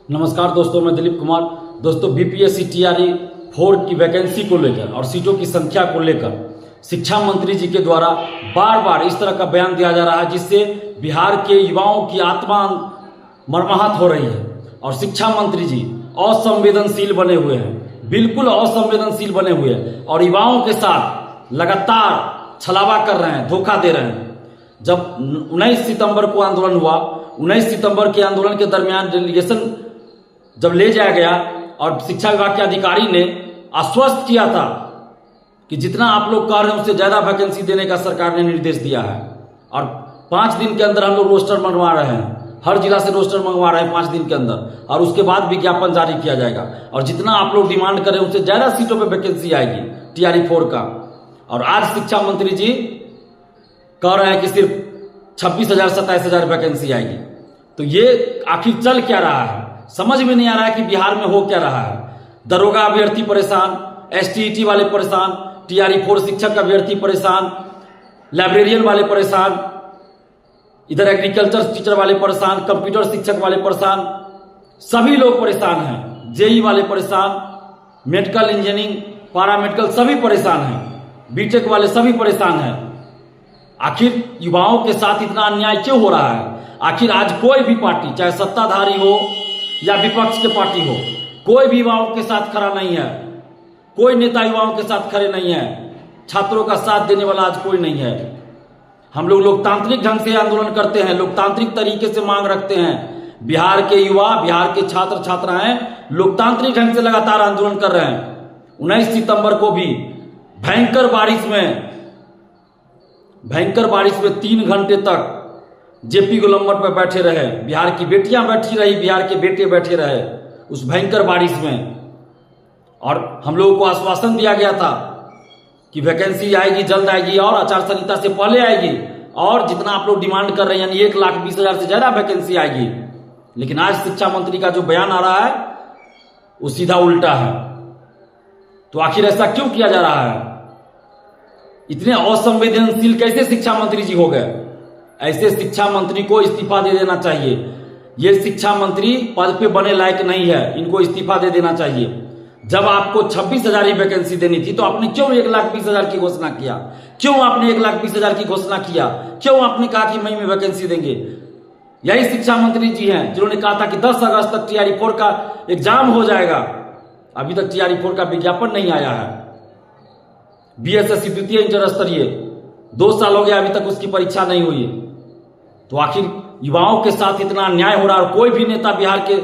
नमस्कार दोस्तों, मैं दिलीप कुमार। दोस्तों, बीपीएससी टीआरई 4 की वैकेंसी को लेकर और सीटों की संख्या को लेकर शिक्षा मंत्री जी के द्वारा बार बार इस तरह का बयान दिया जा रहा है जिससे बिहार के युवाओं की आत्मा मर्माहत हो रही है। और शिक्षा मंत्री जी असंवेदनशील बने हुए हैं, बिल्कुल असंवेदनशील बने हुए हैं और युवाओं के साथ लगातार छलावा कर रहे हैं, धोखा दे रहे हैं। जब 19 सितंबर को आंदोलन हुआ, 19 सितंबर के आंदोलन के दरमियान डेलीगेशन जब ले जाया गया और शिक्षा विभाग के अधिकारी ने आश्वस्त किया था कि जितना आप लोग कह रहे हैं उससे ज्यादा वैकेंसी देने का सरकार ने निर्देश दिया है। और 5 दिन के अंदर हम लोग रोस्टर मंगवा रहे हैं, हर जिला से रोस्टर मंगवा रहे हैं 5 दिन के अंदर, और उसके बाद विज्ञापन जारी किया जाएगा। और जितना आप लोग डिमांड करें उससे ज्यादा सीटों पर वैकेंसी आएगी टीआरई 4 का। और आज शिक्षा मंत्री जी कह रहे हैं कि सिर्फ 26,000 27,000 वैकेंसी आएगी। तो ये आखिर चल क्या रहा है, समझ में नहीं आ रहा है कि बिहार में हो क्या रहा है। दरोगा अभ्यर्थी परेशान, एसटीईटी वाले परेशान, टीआरई 4 शिक्षक अभ्यर्थी परेशान, लाइब्रेरियन वाले परेशान, इधर एग्रीकल्चर टीचर वाले परेशान, कंप्यूटर शिक्षक वाले परेशान, सभी लोग परेशान हैं। जेई वाले परेशान, मेडिकल इंजीनियरिंग, पैरामेडिकल सभी परेशान हैं, बीटेक वाले सभी परेशान हैं। आखिर युवाओं के साथ इतना अन्याय क्यों हो रहा है? आखिर आज कोई भी पार्टी, चाहे सत्ताधारी हो या विपक्ष के पार्टी हो, कोई भी युवाओं के साथ खड़ा नहीं है। कोई नेता युवाओं के साथ खड़े नहीं है। छात्रों का साथ देने वाला आज कोई नहीं है। हम लोग लोकतांत्रिक ढंग से आंदोलन करते हैं, लोकतांत्रिक तरीके से मांग रखते हैं। बिहार के युवा, बिहार के छात्र छात्राएं लोकतांत्रिक ढंग से लगातार आंदोलन कर रहे हैं। 19 सितंबर को भी भयंकर बारिश में 3 घंटे तक जेपी गोलंबर पर बैठे रहे, बिहार की बेटियां बैठी रही, बिहार के बेटे बैठे रहे उस भयंकर बारिश में। और हम लोगों को आश्वासन दिया गया था कि वैकेंसी आएगी, जल्द आएगी और आचार संहिता से पहले आएगी, और जितना आप लोग डिमांड कर रहे हैं यानी 1,20,000 से ज्यादा वैकेंसी आएगी। लेकिन आज शिक्षा मंत्री का जो बयान आ रहा है वो सीधा उल्टा है। तो आखिर ऐसा क्यों किया जा रहा है? इतने असंवेदनशील कैसे शिक्षा मंत्री जी हो गए? ऐसे शिक्षा मंत्री को इस्तीफा दे देना चाहिए। ये शिक्षा मंत्री पद पे बने लायक नहीं है, इनको इस्तीफा दे देना चाहिए। जब आपको 26,000 ही वैकेंसी देनी थी तो आपने क्यों 1,20,000 की घोषणा किया? क्यों आपने 1,20,000 की घोषणा किया? क्यों आपने कहा कि मई में वैकेंसी देंगे? यही शिक्षा मंत्री जी हैं जिन्होंने कहा था कि 10 अगस्त तक टीआरई 4 का एग्जाम हो जाएगा। अभी तक टीआरई 4 का विज्ञापन नहीं आया है। बीएसएससी द्वितीय इंटर स्तरीय 2 साल हो गया, अभी तक उसकी परीक्षा नहीं हुई। तो आखिर युवाओं के साथ इतना अन्याय हो रहा है और कोई भी नेता बिहार के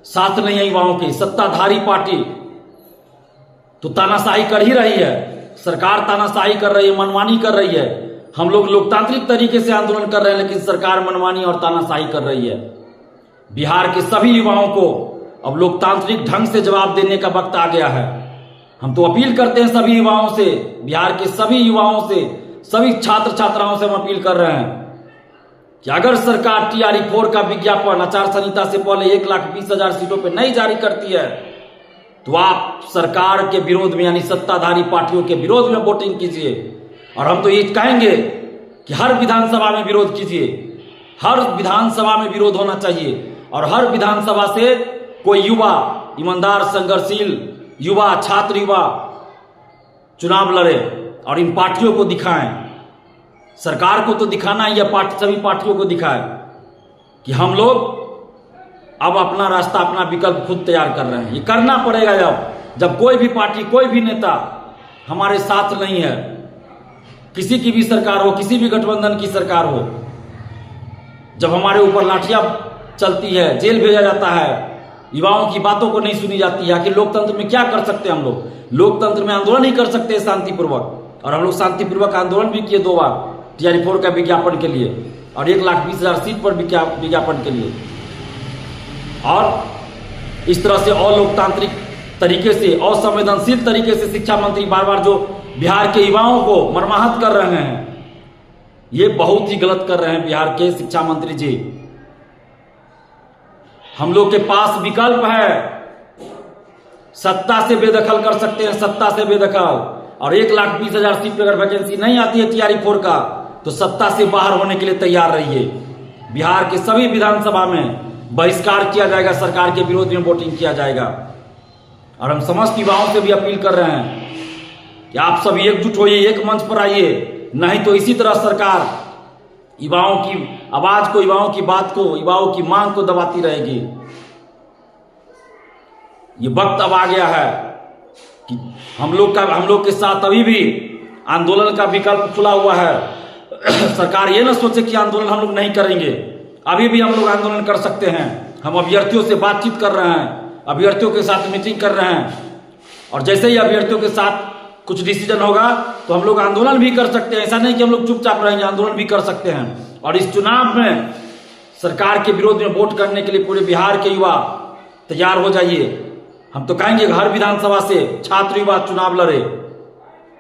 साथ नहीं है। युवाओं की सत्ताधारी पार्टी तो तानाशाही कर ही रही है, सरकार तानाशाही कर रही है, मनमानी कर रही है। हम लोग लोकतांत्रिक तरीके से आंदोलन कर रहे हैं लेकिन सरकार मनमानी और तानाशाही कर रही है। बिहार के सभी युवाओं को अब लोकतांत्रिक ढंग से जवाब देने का वक्त आ गया है। हम तो अपील करते हैं सभी युवाओं से, बिहार के सभी युवाओं से, सभी छात्र छात्राओं से हम अपील कर रहे हैं कि अगर सरकार टीआरई 4 का विज्ञापन आचार संहिता से पहले 1,20,000 सीटों पर नहीं जारी करती है तो आप सरकार के विरोध में यानी सत्ताधारी पार्टियों के विरोध में वोटिंग कीजिए। और हम तो ये कहेंगे कि हर विधानसभा में विरोध कीजिए, हर विधानसभा में विरोध होना चाहिए और हर विधानसभा से कोई युवा, ईमानदार, संघर्षशील युवा, छात्र युवा चुनाव लड़े और इन पार्टियों को दिखाएं। सरकार को तो दिखाना ही है, सभी पार्टियों को दिखाए कि हम लोग अब अपना रास्ता, अपना विकल्प खुद तैयार कर रहे हैं। ये करना पड़ेगा जब कोई भी पार्टी, कोई भी नेता हमारे साथ नहीं है। किसी की भी सरकार हो, किसी भी गठबंधन की सरकार हो, जब हमारे ऊपर लाठियां चलती है, जेल भेजा जाता है, युवाओं की बातों को नहीं सुनी जाती है। आखिर लोकतंत्र में क्या कर सकते हैं हम लोग? लोकतंत्र में आंदोलन ही कर सकते हैं शांतिपूर्वक। और हम लोग शांतिपूर्वक आंदोलन भी किए 2 बार टीआरई 4 का विज्ञापन के लिए और 1,20,000 सीट पर विज्ञापन के लिए। और इस तरह से अलोकतांत्रिक तरीके से, असंवेदनशील तरीके से शिक्षा मंत्री बार बार जो बिहार के युवाओं को मर्माहत कर रहे हैं, ये बहुत ही गलत कर रहे हैं बिहार के शिक्षा मंत्री जी। हम लोग के पास विकल्प है, सत्ता से बेदखल कर सकते हैं, सत्ता से बेदखल। और 1,20,000 सीट पर अगर वैकेंसी नहीं आती है टीआरई 4 का तो सत्ता से बाहर होने के लिए तैयार रहिए। बिहार के सभी विधानसभा में बहिष्कार किया जाएगा, सरकार के विरोध में वोटिंग किया जाएगा। और हम समस्त युवाओं से भी अपील कर रहे हैं कि आप सब एकजुट होइए, एक मंच पर आइए, नहीं तो इसी तरह सरकार युवाओं की आवाज को, युवाओं की बात को, युवाओं की मांग को दबाती रहेगी। ये वक्त अब आ गया है कि हम लोग के साथ अभी भी आंदोलन का विकल्प खुला हुआ है। सरकार ये ना सोचे कि आंदोलन हम लोग नहीं करेंगे, अभी भी हम लोग आंदोलन कर सकते हैं। हम अभ्यर्थियों से बातचीत कर रहे हैं, अभ्यर्थियों के साथ मीटिंग कर रहे हैं, और जैसे ही अभ्यर्थियों के साथ कुछ डिसीजन होगा तो हम लोग आंदोलन भी कर सकते हैं। ऐसा नहीं कि हम लोग चुपचाप रहेंगे, आंदोलन भी कर सकते हैं। और इस चुनाव में सरकार के विरोध में वोट करने के लिए पूरे बिहार के युवा तैयार हो जाइए। हम तो कहेंगे हर विधानसभा से छात्र युवा चुनाव लड़े,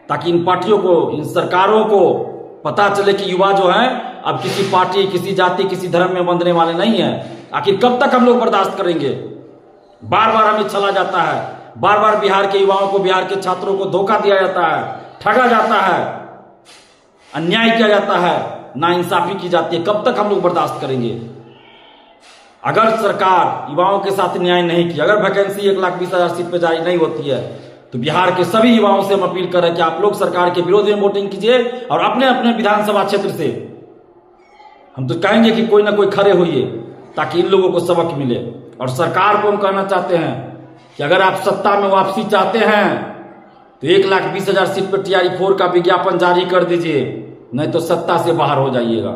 ताकि इन पार्टियों को, इन सरकारों को पता चले कि युवा जो है अब किसी पार्टी, किसी जाति, किसी धर्म में बंधने वाले नहीं है। आखिर कब तक हम लोग बर्दाश्त करेंगे? बार बार हमें छला जाता है, बार बार बिहार के युवाओं को, बिहार के छात्रों को धोखा दिया जाता है, ठगा जाता है, अन्याय किया जाता है, नाइंसाफी की जाती है। कब तक हम लोग बर्दाश्त करेंगे? अगर सरकार युवाओं के साथ न्याय नहीं की, अगर वैकेंसी 1,20,000 सीट पे जारी नहीं होती है, तो बिहार के सभी युवाओं से हम अपील कर रहे हैं कि आप लोग सरकार के विरोध में वोटिंग कीजिए और अपने अपने विधानसभा क्षेत्र से हम तो कहेंगे कि कोई ना कोई खड़े होइए, ताकि इन लोगों को सबक मिले। और सरकार को हम कहना चाहते हैं कि अगर आप सत्ता में वापसी चाहते हैं तो 1,20,000 सीट पर TRE 4 का विज्ञापन जारी कर दीजिए, नहीं तो सत्ता से बाहर हो जाइएगा।